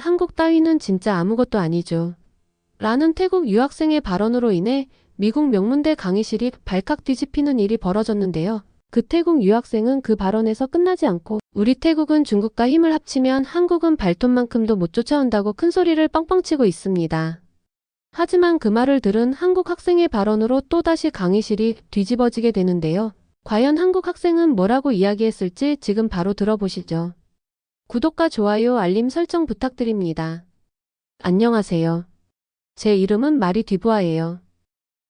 한국 따위는 진짜 아무것도 아니죠. 라는 태국 유학생의 발언으로 인해 미국 명문대 강의실이 발칵 뒤집히는 일이 벌어졌는데요. 그 태국 유학생은 그 발언에서 끝나지 않고 우리 태국은 중국과 힘을 합치면 한국은 발톱만큼도 못 쫓아온다고 큰 소리를 뻥뻥치고 있습니다. 하지만 그 말을 들은 한국 학생의 발언으로 또다시 강의실이 뒤집어지게 되는데요. 과연 한국 학생은 뭐라고 이야기했을지 지금 바로 들어보시죠. 구독과 좋아요, 알림 설정 부탁드립니다. 안녕하세요. 제 이름은 마리 디부아예요.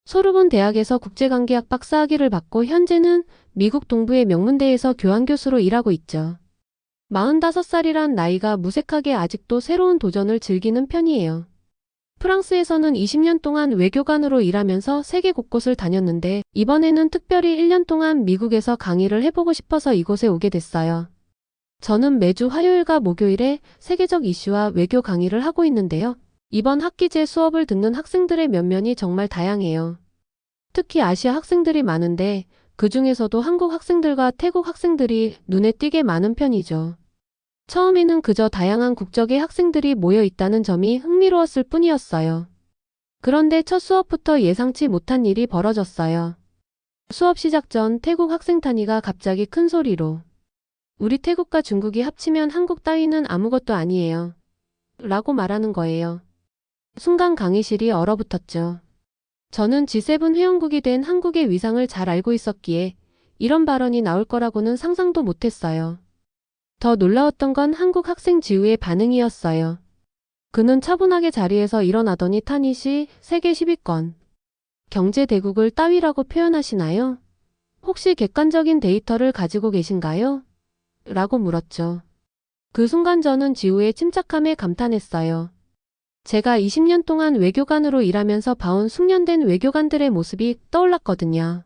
소르본 대학에서 국제관계학 박사학위를 받고 현재는 미국 동부의 명문대에서 교환교수로 일하고 있죠. 45살이란 나이가 무색하게 아직도 새로운 도전을 즐기는 편이에요. 프랑스에서는 20년 동안 외교관으로 일하면서 세계 곳곳을 다녔는데 이번에는 특별히 1년 동안 미국에서 강의를 해보고 싶어서 이곳에 오게 됐어요. 저는 매주 화요일과 목요일에 세계적 이슈와 외교 강의를 하고 있는데요. 이번 학기제 수업을 듣는 학생들의 면면이 정말 다양해요. 특히 아시아 학생들이 많은데 그 중에서도 한국 학생들과 태국 학생들이 눈에 띄게 많은 편이죠. 처음에는 그저 다양한 국적의 학생들이 모여 있다는 점이 흥미로웠을 뿐이었어요. 그런데 첫 수업부터 예상치 못한 일이 벌어졌어요. 수업 시작 전 태국 학생 탄이가 갑자기 큰 소리로 우리 태국과 중국이 합치면 한국 따위는 아무것도 아니에요. 라고 말하는 거예요. 순간 강의실이 얼어붙었죠. 저는 G7 회원국이 된 한국의 위상을 잘 알고 있었기에 이런 발언이 나올 거라고는 상상도 못했어요. 더 놀라웠던 건 한국 학생 지우의 반응이었어요. 그는 차분하게 자리에서 일어나더니 타닛이 세계 10위권 경제대국을 따위라고 표현하시나요? 혹시 객관적인 데이터를 가지고 계신가요? 라고 물었죠. 그 순간 저는 지우의 침착함에 감탄했어요. 제가 20년 동안 외교관으로 일하면서 봐온 숙련된 외교관들의 모습이 떠올랐거든요.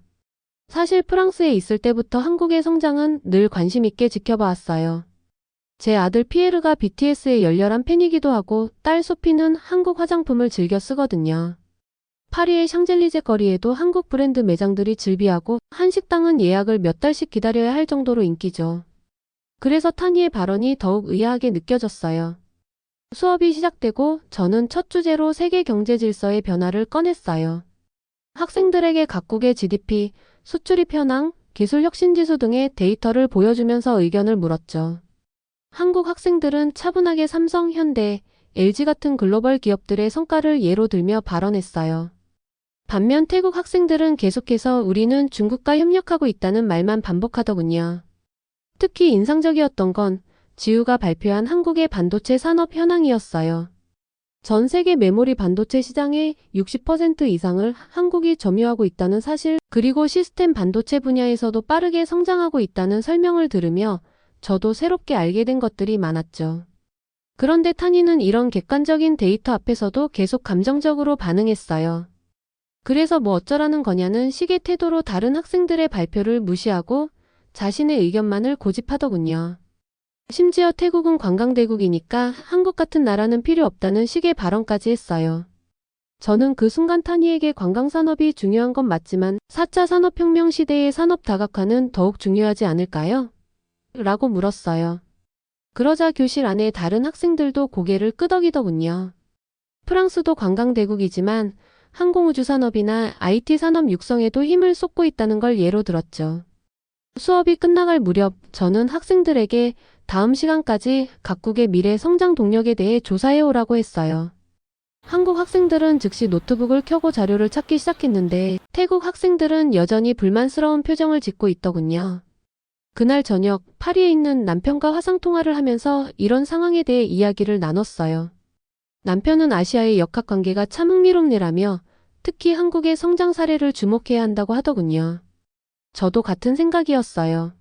사실 프랑스에 있을 때부터 한국의 성장은 늘 관심 있게 지켜봐왔어요. 제 아들 피에르가 BTS의 열렬한 팬이기도 하고 딸 소피는 한국 화장품을 즐겨 쓰거든요. 파리의 샹젤리제 거리에도 한국 브랜드 매장들이 즐비하고 한식당은 예약을 몇 달씩 기다려야 할 정도로 인기죠. 그래서 타니의 발언이 더욱 의아하게 느껴졌어요. 수업이 시작되고 저는 첫 주제로 세계 경제 질서의 변화를 꺼냈어요. 학생들에게 각국의 GDP, 수출입 현황, 기술 혁신 지수 등의 데이터를 보여주면서 의견을 물었죠. 한국 학생들은 차분하게 삼성, 현대, LG 같은 글로벌 기업들의 성과를 예로 들며 발언했어요. 반면 태국 학생들은 계속해서 우리는 중국과 협력하고 있다는 말만 반복하더군요. 특히 인상적이었던 건 지우가 발표한 한국의 반도체 산업 현황이었어요. 전 세계 메모리 반도체 시장의 60% 이상을 한국이 점유하고 있다는 사실, 그리고 시스템 반도체 분야에서도 빠르게 성장하고 있다는 설명을 들으며 저도 새롭게 알게 된 것들이 많았죠. 그런데 타니는 이런 객관적인 데이터 앞에서도 계속 감정적으로 반응했어요. 그래서 뭐 어쩌라는 거냐는 식의 태도로 다른 학생들의 발표를 무시하고 자신의 의견만을 고집하더군요. 심지어 태국은 관광대국이니까 한국 같은 나라는 필요 없다는 식의 발언까지 했어요. 저는 그 순간 타니에게 관광산업이 중요한 건 맞지만 4차 산업혁명 시대의 산업 다각화는 더욱 중요하지 않을까요? 라고 물었어요. 그러자 교실 안에 다른 학생들도 고개를 끄덕이더군요. 프랑스도 관광대국이지만 항공우주산업이나 IT 산업 육성에도 힘을 쏟고 있다는 걸 예로 들었죠. 수업이 끝나갈 무렵 저는 학생들에게 다음 시간까지 각국의 미래 성장 동력에 대해 조사해오라고 했어요. 한국 학생들은 즉시 노트북을 켜고 자료를 찾기 시작했는데 태국 학생들은 여전히 불만스러운 표정을 짓고 있더군요. 그날 저녁 파리에 있는 남편과 화상통화를 하면서 이런 상황에 대해 이야기를 나눴어요. 남편은 아시아의 역학관계가 참 흥미롭네라며 특히 한국의 성장 사례를 주목해야 한다고 하더군요. 저도 같은 생각이었어요.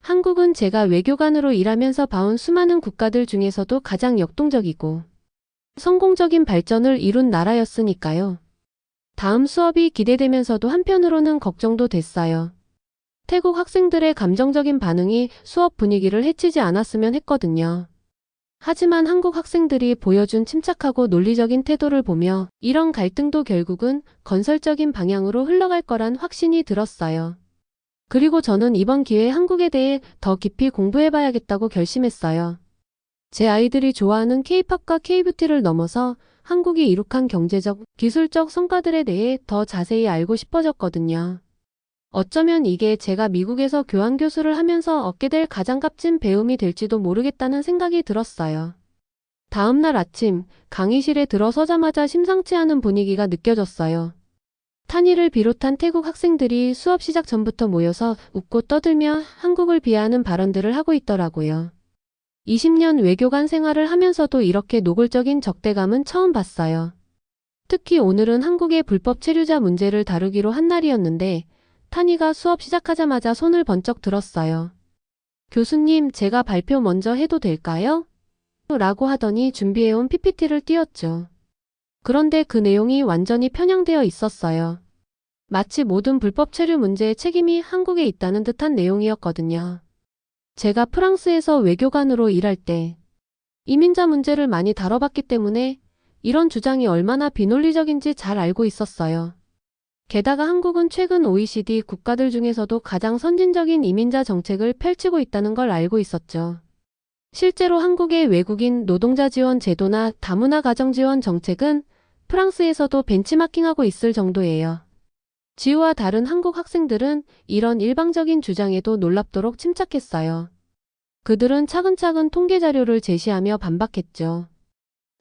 한국은 제가 외교관으로 일하면서 봐온 수많은 국가들 중에서도 가장 역동적이고 성공적인 발전을 이룬 나라였으니까요. 다음 수업이 기대되면서도 한편으로는 걱정도 됐어요. 태국 학생들의 감정적인 반응이 수업 분위기를 해치지 않았으면 했거든요. 하지만 한국 학생들이 보여준 침착하고 논리적인 태도를 보며 이런 갈등도 결국은 건설적인 방향으로 흘러갈 거란 확신이 들었어요. 그리고 저는 이번 기회에 한국에 대해 더 깊이 공부해봐야겠다고 결심했어요. 제 아이들이 좋아하는 K-팝과 K-뷰티를 넘어서 한국이 이룩한 경제적, 기술적 성과들에 대해 더 자세히 알고 싶어졌거든요. 어쩌면 이게 제가 미국에서 교환교수를 하면서 얻게 될 가장 값진 배움이 될지도 모르겠다는 생각이 들었어요. 다음 날 아침, 강의실에 들어서자마자 심상치 않은 분위기가 느껴졌어요. 탄이를 비롯한 태국 학생들이 수업 시작 전부터 모여서 웃고 떠들며 한국을 비하하는 발언들을 하고 있더라고요. 20년 외교관 생활을 하면서도 이렇게 노골적인 적대감은 처음 봤어요. 특히 오늘은 한국의 불법 체류자 문제를 다루기로 한 날이었는데 탄이가 수업 시작하자마자 손을 번쩍 들었어요. 교수님, 제가 발표 먼저 해도 될까요? 라고 하더니 준비해온 PPT를 띄웠죠. 그런데 그 내용이 완전히 편향되어 있었어요. 마치 모든 불법 체류 문제의 책임이 한국에 있다는 듯한 내용이었거든요. 제가 프랑스에서 외교관으로 일할 때 이민자 문제를 많이 다뤄봤기 때문에 이런 주장이 얼마나 비논리적인지 잘 알고 있었어요. 게다가 한국은 최근 OECD 국가들 중에서도 가장 선진적인 이민자 정책을 펼치고 있다는 걸 알고 있었죠. 실제로 한국의 외국인 노동자 지원 제도나 다문화 가정 지원 정책은 프랑스에서도 벤치마킹하고 있을 정도예요. 지우와 다른 한국 학생들은 이런 일방적인 주장에도 놀랍도록 침착했어요. 그들은 차근차근 통계 자료를 제시하며 반박했죠.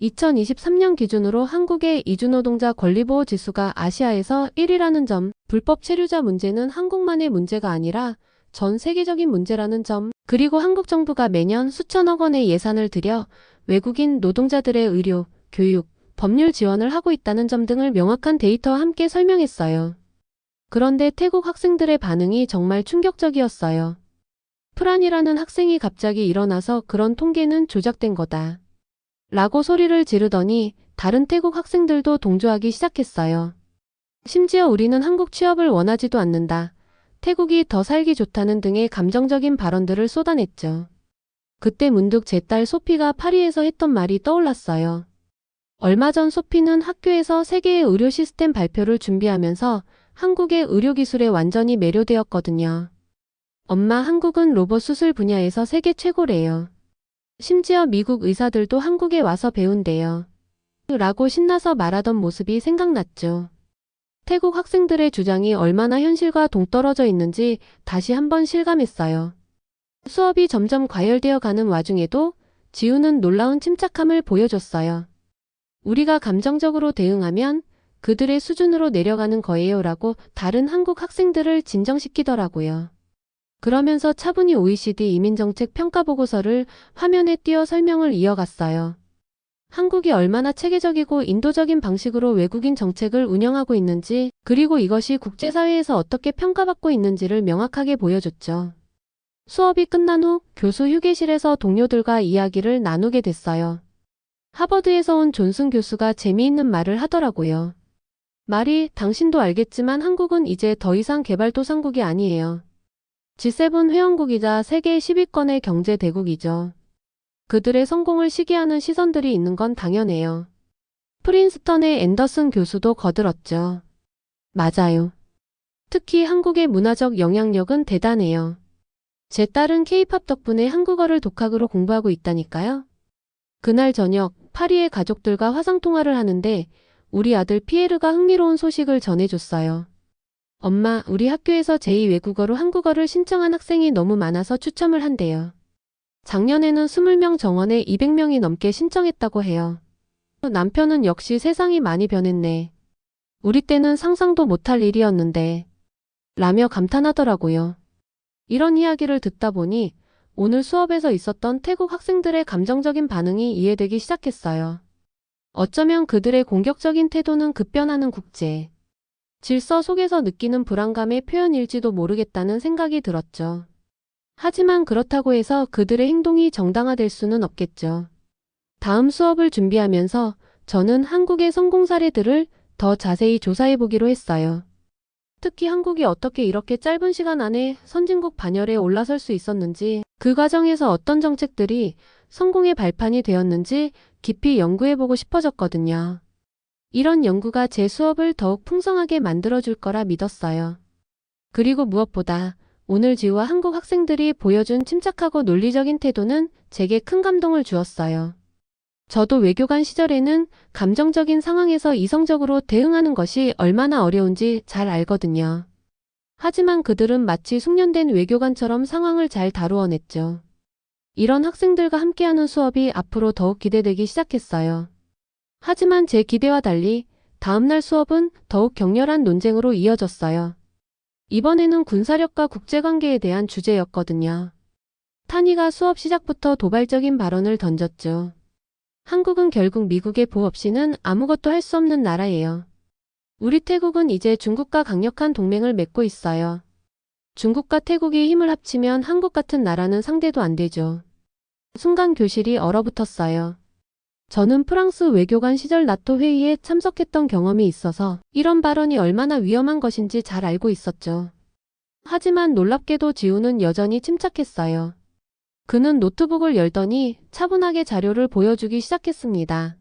2023년 기준으로 한국의 이주노동자 권리보호 지수가 아시아에서 1위라는 점, 불법 체류자 문제는 한국만의 문제가 아니라 전 세계적인 문제라는 점, 그리고 한국 정부가 매년 수천억 원의 예산을 들여 외국인 노동자들의 의료, 교육, 법률 지원을 하고 있다는 점 등을 명확한 데이터와 함께 설명했어요. 그런데 태국 학생들의 반응이 정말 충격적이었어요. 프란이라는 학생이 갑자기 일어나서 그런 통계는 조작된 거다. 라고 소리를 지르더니 다른 태국 학생들도 동조하기 시작했어요. 심지어 우리는 한국 취업을 원하지도 않는다. 태국이 더 살기 좋다는 등의 감정적인 발언들을 쏟아냈죠. 그때 문득 제 딸 소피가 파리에서 했던 말이 떠올랐어요. 얼마 전 소피는 학교에서 세계의 의료 시스템 발표를 준비하면서 한국의 의료기술에 완전히 매료되었거든요. 엄마, 한국은 로봇 수술 분야에서 세계 최고래요. 심지어 미국 의사들도 한국에 와서 배운대요. 라고 신나서 말하던 모습이 생각났죠. 태국 학생들의 주장이 얼마나 현실과 동떨어져 있는지 다시 한번 실감했어요. 수업이 점점 과열되어 가는 와중에도 지우는 놀라운 침착함을 보여줬어요. 우리가 감정적으로 대응하면 그들의 수준으로 내려가는 거예요 라고 다른 한국 학생들을 진정시키더라고요. 그러면서 차분히 OECD 이민정책 평가보고서를 화면에 띄워 설명을 이어갔어요. 한국이 얼마나 체계적이고 인도적인 방식으로 외국인 정책을 운영하고 있는지, 그리고 이것이 국제사회에서 어떻게 평가받고 있는지를 명확하게 보여줬죠. 수업이 끝난 후 교수 휴게실에서 동료들과 이야기를 나누게 됐어요. 하버드에서 온 존슨 교수가 재미있는 말을 하더라고요. 말이 당신도 알겠지만 한국은 이제 더 이상 개발도상국이 아니에요. G7 회원국이자 세계 10위권의 경제 대국이죠. 그들의 성공을 시기하는 시선들이 있는 건 당연해요. 프린스턴의 앤더슨 교수도 거들었죠. 맞아요. 특히 한국의 문화적 영향력은 대단해요. 제 딸은 K-팝 덕분에 한국어를 독학으로 공부하고 있다니까요. 그날 저녁 파리의 가족들과 화상통화를 하는데 우리 아들 피에르가 흥미로운 소식을 전해줬어요. 엄마, 우리 학교에서 제2외국어로 한국어를 신청한 학생이 너무 많아서 추첨을 한대요. 작년에는 20명 정원에 200명이 넘게 신청했다고 해요. 남편은 역시 세상이 많이 변했네. 우리 때는 상상도 못할 일이었는데. 라며 감탄하더라고요. 이런 이야기를 듣다 보니 오늘 수업에서 있었던 태국 학생들의 감정적인 반응이 이해되기 시작했어요. 어쩌면 그들의 공격적인 태도는 급변하는 국제 질서 속에서 느끼는 불안감의 표현일지도 모르겠다는 생각이 들었죠. 하지만 그렇다고 해서 그들의 행동이 정당화될 수는 없겠죠. 다음 수업을 준비하면서 저는 한국의 성공 사례들을 더 자세히 조사해 보기로 했어요. 특히 한국이 어떻게 이렇게 짧은 시간 안에 선진국 반열에 올라설 수 있었는지, 그 과정에서 어떤 정책들이 성공의 발판이 되었는지 깊이 연구해 보고 싶어졌거든요. 이런 연구가 제 수업을 더욱 풍성하게 만들어줄 거라 믿었어요. 그리고 무엇보다 오늘 지우와 한국 학생들이 보여준 침착하고 논리적인 태도는 제게 큰 감동을 주었어요. 저도 외교관 시절에는 감정적인 상황에서 이성적으로 대응하는 것이 얼마나 어려운지 잘 알거든요. 하지만 그들은 마치 숙련된 외교관처럼 상황을 잘 다루어냈죠. 이런 학생들과 함께하는 수업이 앞으로 더욱 기대되기 시작했어요. 하지만 제 기대와 달리 다음날 수업은 더욱 격렬한 논쟁으로 이어졌어요. 이번에는 군사력과 국제관계에 대한 주제였거든요. 탄이가 수업 시작부터 도발적인 발언을 던졌죠. 한국은 결국 미국의 보호 없이는 아무것도 할 수 없는 나라예요. 우리 태국은 이제 중국과 강력한 동맹을 맺고 있어요. 중국과 태국이 힘을 합치면 한국 같은 나라는 상대도 안 되죠. 순간 교실이 얼어붙었어요. 저는 프랑스 외교관 시절 나토 회의에 참석했던 경험이 있어서 이런 발언이 얼마나 위험한 것인지 잘 알고 있었죠. 하지만 놀랍게도 지우는 여전히 침착했어요. 그는 노트북을 열더니 차분하게 자료를 보여주기 시작했습니다.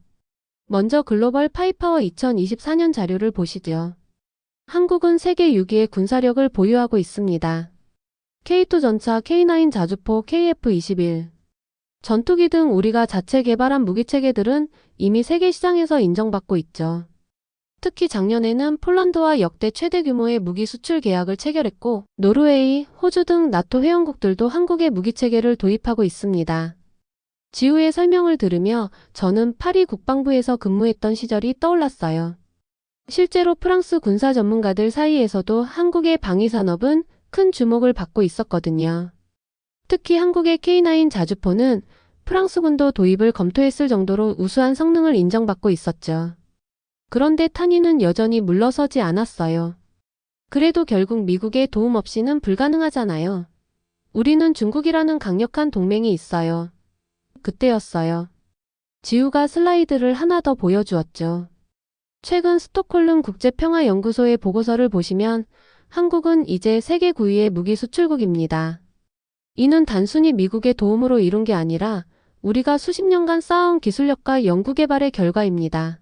먼저 글로벌 파이파워 2024년 자료를 보시죠. 한국은 세계 6위의 군사력을 보유하고 있습니다. K2 전차, K9 자주포, KF-21 전투기 등 우리가 자체 개발한 무기체계들은 이미 세계 시장에서 인정받고 있죠. 특히 작년에는 폴란드와 역대 최대 규모의 무기 수출 계약을 체결했고 노르웨이, 호주 등 나토 회원국들도 한국의 무기체계를 도입하고 있습니다. 지우의 설명을 들으며 저는 파리 국방부에서 근무했던 시절이 떠올랐어요. 실제로 프랑스 군사 전문가들 사이에서도 한국의 방위산업은 큰 주목을 받고 있었거든요. 특히 한국의 K9 자주포는 프랑스군도 도입을 검토했을 정도로 우수한 성능을 인정받고 있었죠. 그런데 탄이는 여전히 물러서지 않았어요. 그래도 결국 미국의 도움 없이는 불가능하잖아요. 우리는 중국이라는 강력한 동맹이 있어요. 그때였어요. 지우가 슬라이드를 하나 더 보여주었죠. 최근 스톡홀름 국제평화연구소의 보고서를 보시면 한국은 이제 세계 9위의 무기 수출국입니다. 이는 단순히 미국의 도움으로 이룬 게 아니라 우리가 수십 년간 쌓아온 기술력과 연구개발의 결과입니다.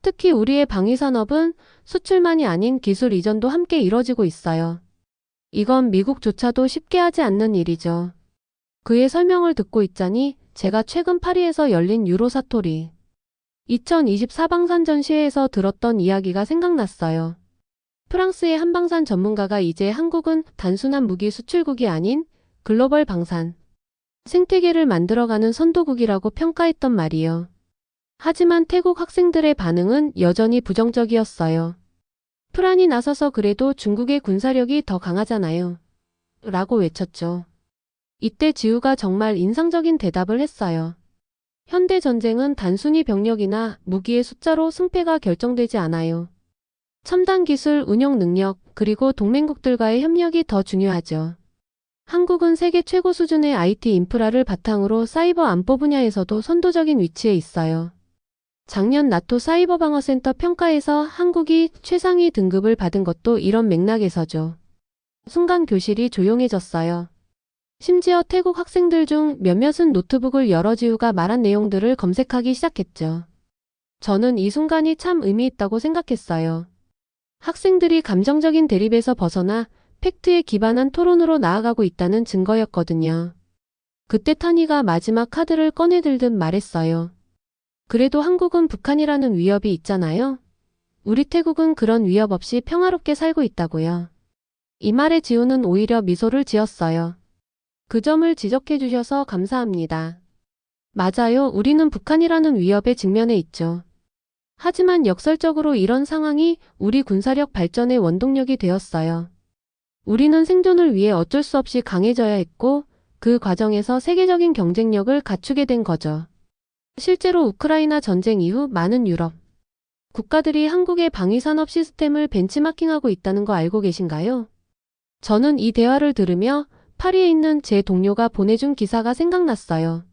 특히 우리의 방위산업은 수출만이 아닌 기술 이전도 함께 이뤄지고 있어요. 이건 미국조차도 쉽게 하지 않는 일이죠. 그의 설명을 듣고 있자니 제가 최근 파리에서 열린 유로 사토리 2024 방산 전시회에서 들었던 이야기가 생각났어요. 프랑스의 한방산 전문가가 이제 한국은 단순한 무기 수출국이 아닌 글로벌 방산 생태계를 만들어가는 선도국이라고 평가했던 말이요. 하지만 태국 학생들의 반응은 여전히 부정적이었어요. 프란이 나서서 그래도 중국의 군사력이 더 강하잖아요. 라고 외쳤죠. 이때 지우가 정말 인상적인 대답을 했어요. 현대 전쟁은 단순히 병력이나 무기의 숫자로 승패가 결정되지 않아요. 첨단 기술 운용 능력 그리고 동맹국들과의 협력이 더 중요하죠. 한국은 세계 최고 수준의 IT 인프라를 바탕으로 사이버 안보 분야에서도 선도적인 위치에 있어요. 작년 나토 사이버 방어센터 평가에서 한국이 최상위 등급을 받은 것도 이런 맥락에서죠. 순간 교실이 조용해졌어요. 심지어 태국 학생들 중 몇몇은 노트북을 열어 지우가 말한 내용들을 검색하기 시작했죠. 저는 이 순간이 참 의미 있다고 생각했어요. 학생들이 감정적인 대립에서 벗어나 팩트에 기반한 토론으로 나아가고 있다는 증거였거든요. 그때 탄이가 마지막 카드를 꺼내들듯 말했어요. 그래도 한국은 북한이라는 위협이 있잖아요. 우리 태국은 그런 위협 없이 평화롭게 살고 있다고요. 이 말에 지우는 오히려 미소를 지었어요. 그 점을 지적해 주셔서 감사합니다. 맞아요. 우리는 북한이라는 위협에 직면해 있죠. 하지만 역설적으로 이런 상황이 우리 군사력 발전의 원동력이 되었어요. 우리는 생존을 위해 어쩔 수 없이 강해져야 했고 그 과정에서 세계적인 경쟁력을 갖추게 된 거죠. 실제로 우크라이나 전쟁 이후 많은 유럽 국가들이 한국의 방위산업 시스템을 벤치마킹하고 있다는 거 알고 계신가요? 저는 이 대화를 들으며 파리에 있는 제 동료가 보내준 기사가 생각났어요.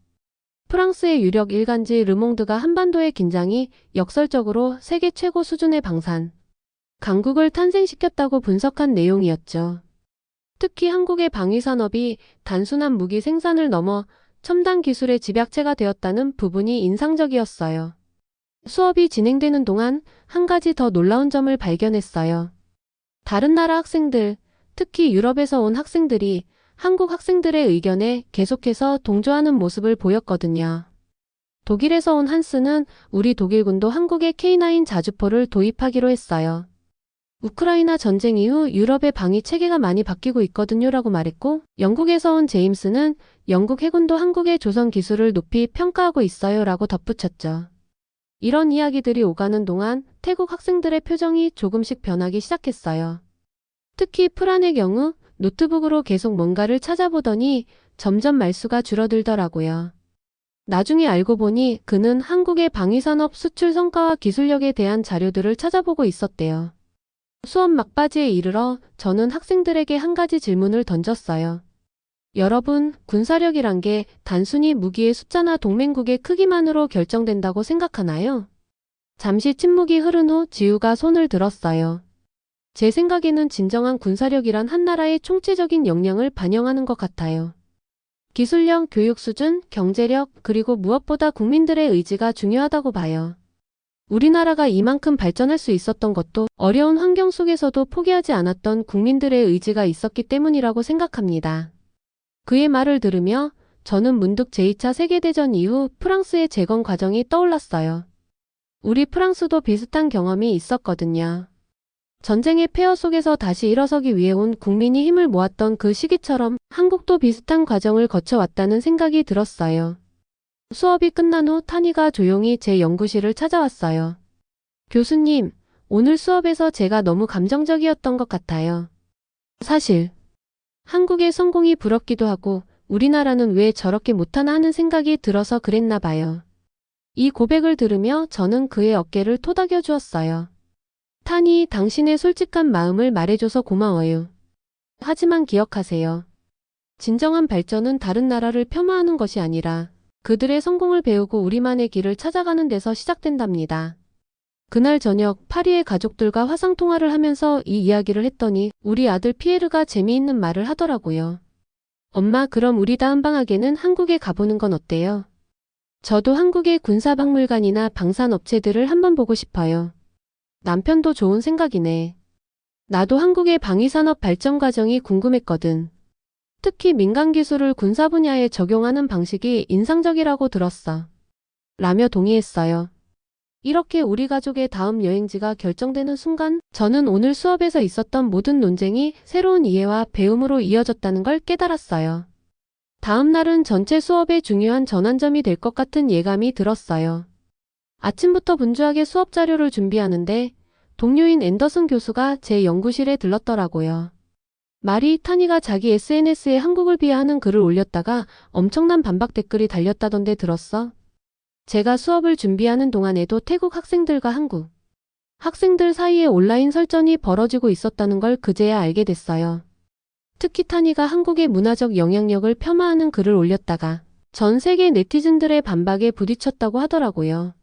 프랑스의 유력 일간지 르몽드가 한반도의 긴장이 역설적으로 세계 최고 수준의 방산 강국을 탄생시켰다고 분석한 내용이었죠. 특히 한국의 방위산업이 단순한 무기 생산을 넘어 첨단 기술의 집약체가 되었다는 부분이 인상적이었어요. 수업이 진행되는 동안 한 가지 더 놀라운 점을 발견했어요. 다른 나라 학생들, 특히 유럽에서 온 학생들이 한국 학생들의 의견에 계속해서 동조하는 모습을 보였거든요. 독일에서 온 한스는 우리 독일군도 한국에 K9 자주포를 도입하기로 했어요. 우크라이나 전쟁 이후 유럽의 방위 체계가 많이 바뀌고 있거든요 라고 말했고, 영국에서 온 제임스는 영국 해군도 한국의 조선 기술을 높이 평가하고 있어요 라고 덧붙였죠. 이런 이야기들이 오가는 동안 태국 학생들의 표정이 조금씩 변하기 시작했어요. 특히 프란의 경우 노트북으로 계속 뭔가를 찾아보더니 점점 말수가 줄어들더라고요. 나중에 알고 보니 그는 한국의 방위산업 수출 성과와 기술력에 대한 자료들을 찾아보고 있었대요. 수업 막바지에 이르러 저는 학생들에게 한 가지 질문을 던졌어요. 여러분, 군사력이란 게 단순히 무기의 숫자나 동맹국의 크기만으로 결정된다고 생각하나요? 잠시 침묵이 흐른 후 지우가 손을 들었어요. 제 생각에는 진정한 군사력이란 한 나라의 총체적인 역량을 반영하는 것 같아요. 기술력, 교육 수준, 경제력, 그리고 무엇보다 국민들의 의지가 중요하다고 봐요. 우리나라가 이만큼 발전할 수 있었던 것도 어려운 환경 속에서도 포기하지 않았던 국민들의 의지가 있었기 때문이라고 생각합니다. 그의 말을 들으며 저는 문득 제2차 세계대전 이후 프랑스의 재건 과정이 떠올랐어요. 우리 프랑스도 비슷한 경험이 있었거든요. 전쟁의 폐허 속에서 다시 일어서기 위해 온 국민이 힘을 모았던 그 시기처럼 한국도 비슷한 과정을 거쳐왔다는 생각이 들었어요. 수업이 끝난 후 타니가 조용히 제 연구실을 찾아왔어요. 교수님, 오늘 수업에서 제가 너무 감정적이었던 것 같아요. 사실 한국의 성공이 부럽기도 하고 우리나라는 왜 저렇게 못하나 하는 생각이 들어서 그랬나 봐요. 이 고백을 들으며 저는 그의 어깨를 토닥여 주었어요. 타니, 당신의 솔직한 마음을 말해줘서 고마워요. 하지만 기억하세요. 진정한 발전은 다른 나라를 폄하하는 것이 아니라 그들의 성공을 배우고 우리만의 길을 찾아가는 데서 시작된답니다. 그날 저녁 파리의 가족들과 화상통화를 하면서 이 이야기를 했더니 우리 아들 피에르가 재미있는 말을 하더라고요. 엄마, 그럼 우리 다음 방학에는 한국에 가보는 건 어때요? 저도 한국의 군사박물관이나 방산업체들을 한번 보고 싶어요. 남편도 좋은 생각이네. 나도 한국의 방위산업 발전 과정이 궁금했거든. 특히 민간 기술을 군사 분야에 적용하는 방식이 인상적이라고 들었어. 라며 동의했어요. 이렇게 우리 가족의 다음 여행지가 결정되는 순간 저는 오늘 수업에서 있었던 모든 논쟁이 새로운 이해와 배움으로 이어졌다는 걸 깨달았어요. 다음 날은 전체 수업의 중요한 전환점이 될 것 같은 예감이 들었어요. 아침부터 분주하게 수업 자료를 준비하는데 동료인 앤더슨 교수가 제 연구실에 들렀더라고요. 마리 타니가 자기 SNS에 한국을 비하하는 글을 올렸다가 엄청난 반박 댓글이 달렸다던데 들었어? 제가 수업을 준비하는 동안에도 태국 학생들과 한국 학생들 사이에 온라인 설전이 벌어지고 있었다는 걸 그제야 알게 됐어요. 특히 타니가 한국의 문화적 영향력을 폄하하는 글을 올렸다가 전 세계 네티즌들의 반박에 부딪혔다고 하더라고요.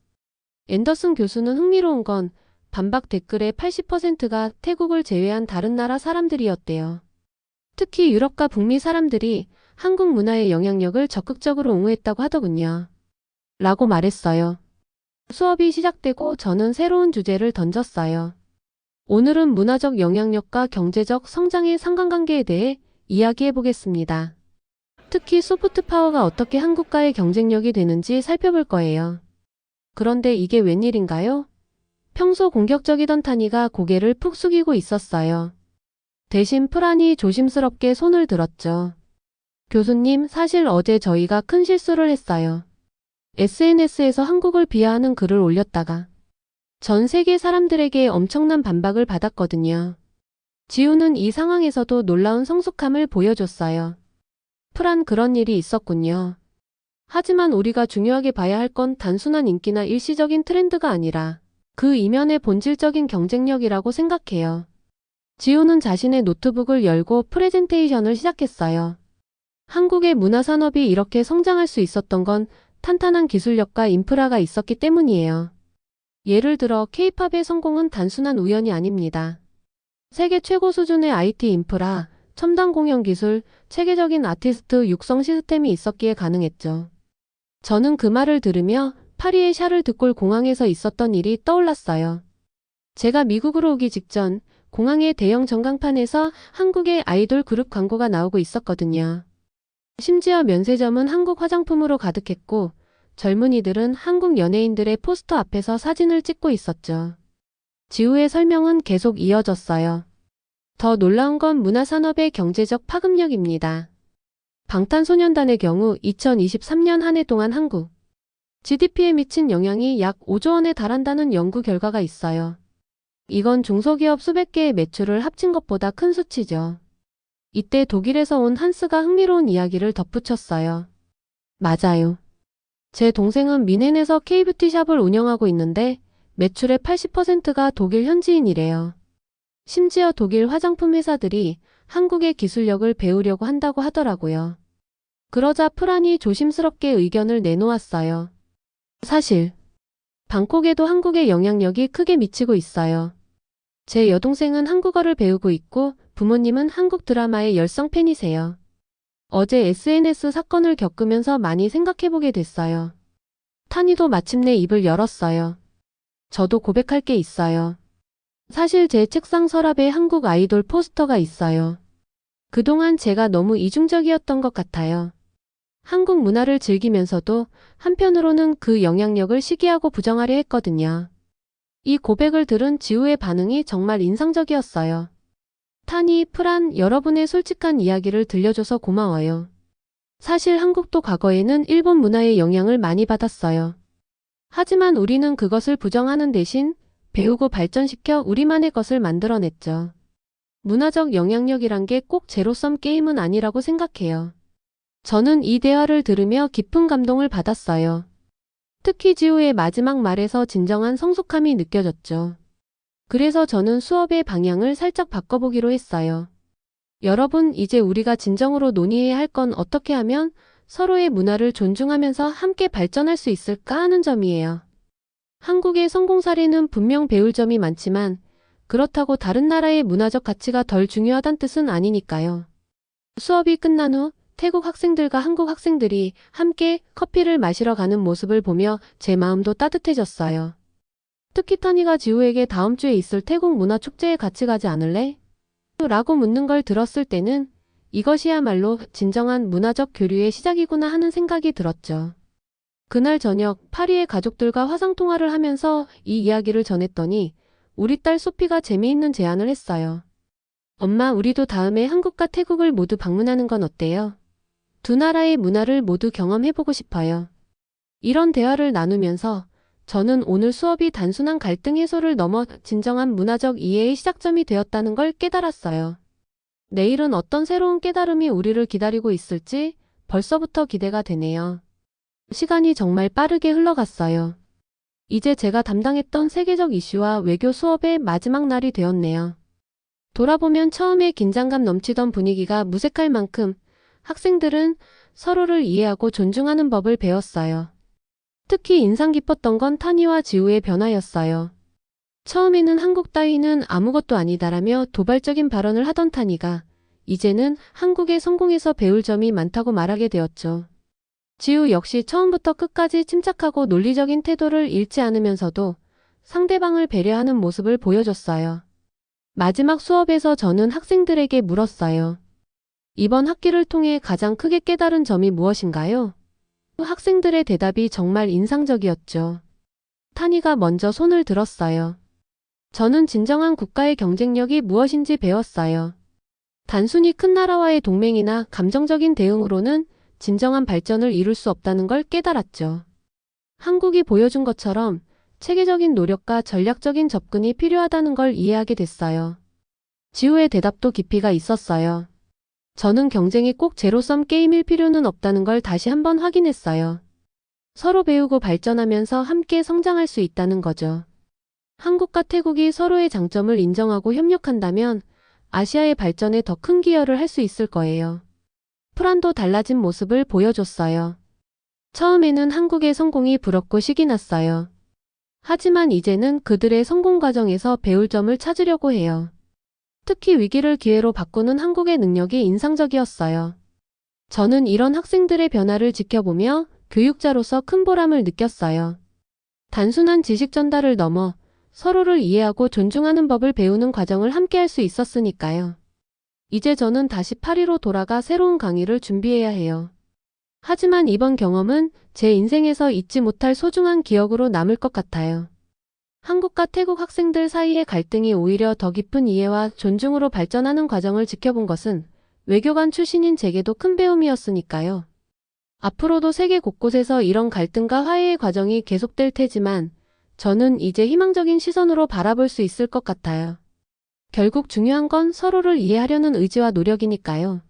앤더슨 교수는 흥미로운 건 반박 댓글의 80%가 태국을 제외한 다른 나라 사람들이었대요. 특히 유럽과 북미 사람들이 한국 문화의 영향력을 적극적으로 옹호했다고 하더군요. 라고 말했어요. 수업이 시작되고 저는 새로운 주제를 던졌어요. 오늘은 문화적 영향력과 경제적 성장의 상관관계에 대해 이야기해 보겠습니다. 특히 소프트 파워가 어떻게 한국과의 경쟁력이 되는지 살펴볼 거예요. 그런데 이게 웬일인가요? 평소 공격적이던 타니가 고개를 푹 숙이고 있었어요. 대신 프란이 조심스럽게 손을 들었죠. 교수님, 사실 어제 저희가 큰 실수를 했어요. SNS에서 한국을 비하하는 글을 올렸다가 전 세계 사람들에게 엄청난 반박을 받았거든요. 지우는 이 상황에서도 놀라운 성숙함을 보여줬어요. 프란, 그런 일이 있었군요. 하지만 우리가 중요하게 봐야 할 건 단순한 인기나 일시적인 트렌드가 아니라 그 이면의 본질적인 경쟁력이라고 생각해요. 지우는 자신의 노트북을 열고 프레젠테이션을 시작했어요. 한국의 문화산업이 이렇게 성장할 수 있었던 건 탄탄한 기술력과 인프라가 있었기 때문이에요. 예를 들어 K-팝의 성공은 단순한 우연이 아닙니다. 세계 최고 수준의 IT 인프라, 첨단 공연 기술, 체계적인 아티스트 육성 시스템이 있었기에 가능했죠. 저는 그 말을 들으며 파리의 샤를 드골 공항에서 있었던 일이 떠올랐어요. 제가 미국으로 오기 직전 공항의 대형 전광판에서 한국의 아이돌 그룹 광고가 나오고 있었거든요. 심지어 면세점은 한국 화장품으로 가득했고 젊은이들은 한국 연예인들의 포스터 앞에서 사진을 찍고 있었죠. 지우의 설명은 계속 이어졌어요. 더 놀라운 건 문화산업의 경제적 파급력입니다. 방탄소년단의 경우 2023년 한 해 동안 한국 GDP에 미친 영향이 약 5조 원에 달한다는 연구 결과가 있어요. 이건 중소기업 수백 개의 매출을 합친 것보다 큰 수치죠. 이때 독일에서 온 한스가 흥미로운 이야기를 덧붙였어요. 맞아요. 제 동생은 뮌헨에서 K뷰티샵을 운영하고 있는데 매출의 80%가 독일 현지인이래요. 심지어 독일 화장품 회사들이 한국의 기술력을 배우려고 한다고 하더라고요. 그러자 프란이 조심스럽게 의견을 내놓았어요. 사실 방콕에도 한국의 영향력이 크게 미치고 있어요. 제 여동생은 한국어를 배우고 있고 부모님은 한국 드라마의 열성 팬이세요. 어제 SNS 사건을 겪으면서 많이 생각해보게 됐어요. 타니도 마침내 입을 열었어요. 저도 고백할 게 있어요. 사실 제 책상 서랍에 한국 아이돌 포스터가 있어요. 그동안 제가 너무 이중적이었던 것 같아요. 한국 문화를 즐기면서도 한편으로는 그 영향력을 시기하고 부정하려 했거든요. 이 고백을 들은 지우의 반응이 정말 인상적이었어요. 타니, 프란, 여러분의 솔직한 이야기를 들려줘서 고마워요. 사실 한국도 과거에는 일본 문화의 영향을 많이 받았어요. 하지만 우리는 그것을 부정하는 대신 배우고 발전시켜 우리만의 것을 만들어냈죠. 문화적 영향력이란 게 꼭 제로섬 게임은 아니라고 생각해요. 저는 이 대화를 들으며 깊은 감동을 받았어요. 특히 지우의 마지막 말에서 진정한 성숙함이 느껴졌죠. 그래서 저는 수업의 방향을 살짝 바꿔보기로 했어요. 여러분, 이제 우리가 진정으로 논의해야 할 건 어떻게 하면 서로의 문화를 존중하면서 함께 발전할 수 있을까 하는 점이에요. 한국의 성공 사례는 분명 배울 점이 많지만 그렇다고 다른 나라의 문화적 가치가 덜 중요하단 뜻은 아니니까요. 수업이 끝난 후 태국 학생들과 한국 학생들이 함께 커피를 마시러 가는 모습을 보며 제 마음도 따뜻해졌어요. 특히 타니가 지우에게 다음 주에 있을 태국 문화축제에 같이 가지 않을래? 라고 묻는 걸 들었을 때는 이것이야말로 진정한 문화적 교류의 시작이구나 하는 생각이 들었죠. 그날 저녁 파리의 가족들과 화상통화를 하면서 이 이야기를 전했더니 우리 딸 소피가 재미있는 제안을 했어요. 엄마, 우리도 다음에 한국과 태국을 모두 방문하는 건 어때요? 두 나라의 문화를 모두 경험해보고 싶어요. 이런 대화를 나누면서 저는 오늘 수업이 단순한 갈등 해소를 넘어 진정한 문화적 이해의 시작점이 되었다는 걸 깨달았어요. 내일은 어떤 새로운 깨달음이 우리를 기다리고 있을지 벌써부터 기대가 되네요. 시간이 정말 빠르게 흘러갔어요. 이제 제가 담당했던 세계적 이슈와 외교 수업의 마지막 날이 되었네요. 돌아보면 처음에 긴장감 넘치던 분위기가 무색할 만큼 학생들은 서로를 이해하고 존중하는 법을 배웠어요. 특히 인상 깊었던 건 타니와 지우의 변화였어요. 처음에는 한국 따위는 아무것도 아니다라며 도발적인 발언을 하던 타니가 이제는 한국의 성공에서 배울 점이 많다고 말하게 되었죠. 지우 역시 처음부터 끝까지 침착하고 논리적인 태도를 잃지 않으면서도 상대방을 배려하는 모습을 보여줬어요. 마지막 수업에서 저는 학생들에게 물었어요. 이번 학기를 통해 가장 크게 깨달은 점이 무엇인가요? 학생들의 대답이 정말 인상적이었죠. 타니가 먼저 손을 들었어요. 저는 진정한 국가의 경쟁력이 무엇인지 배웠어요. 단순히 큰 나라와의 동맹이나 감정적인 대응으로는 진정한 발전을 이룰 수 없다는 걸 깨달았죠. 한국이 보여준 것처럼 체계적인 노력과 전략적인 접근이 필요하다는 걸 이해하게 됐어요. 지우의 대답도 깊이가 있었어요. 저는 경쟁이 꼭 제로섬 게임일 필요는 없다는 걸 다시 한번 확인했어요. 서로 배우고 발전하면서 함께 성장할 수 있다는 거죠. 한국과 태국이 서로의 장점을 인정하고 협력한다면 아시아의 발전에 더 큰 기여를 할 수 있을 거예요. 프란도 달라진 모습을 보여줬어요. 처음에는 한국의 성공이 부럽고 식이 났어요. 하지만 이제는 그들의 성공 과정에서 배울 점을 찾으려고 해요. 특히 위기를 기회로 바꾸는 한국의 능력이 인상적이었어요. 저는 이런 학생들의 변화를 지켜보며 교육자로서 큰 보람을 느꼈어요. 단순한 지식 전달을 넘어 서로를 이해하고 존중하는 법을 배우는 과정을 함께 할 수 있었으니까요. 이제 저는 다시 파리로 돌아가 새로운 강의를 준비해야 해요. 하지만 이번 경험은 제 인생에서 잊지 못할 소중한 기억으로 남을 것 같아요. 한국과 태국 학생들 사이의 갈등이 오히려 더 깊은 이해와 존중으로 발전하는 과정을 지켜본 것은 외교관 출신인 제게도 큰 배움이었으니까요. 앞으로도 세계 곳곳에서 이런 갈등과 화해의 과정이 계속될 테지만 저는 이제 희망적인 시선으로 바라볼 수 있을 것 같아요. 결국 중요한 건 서로를 이해하려는 의지와 노력이니까요.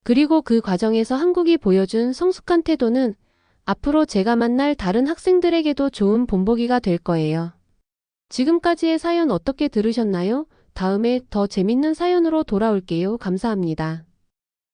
그리고 그 과정에서 한국이 보여준 성숙한 태도는 앞으로 제가 만날 다른 학생들에게도 좋은 본보기가 될 거예요. 지금까지의 사연 어떻게 들으셨나요? 다음에 더 재밌는 사연으로 돌아올게요. 감사합니다.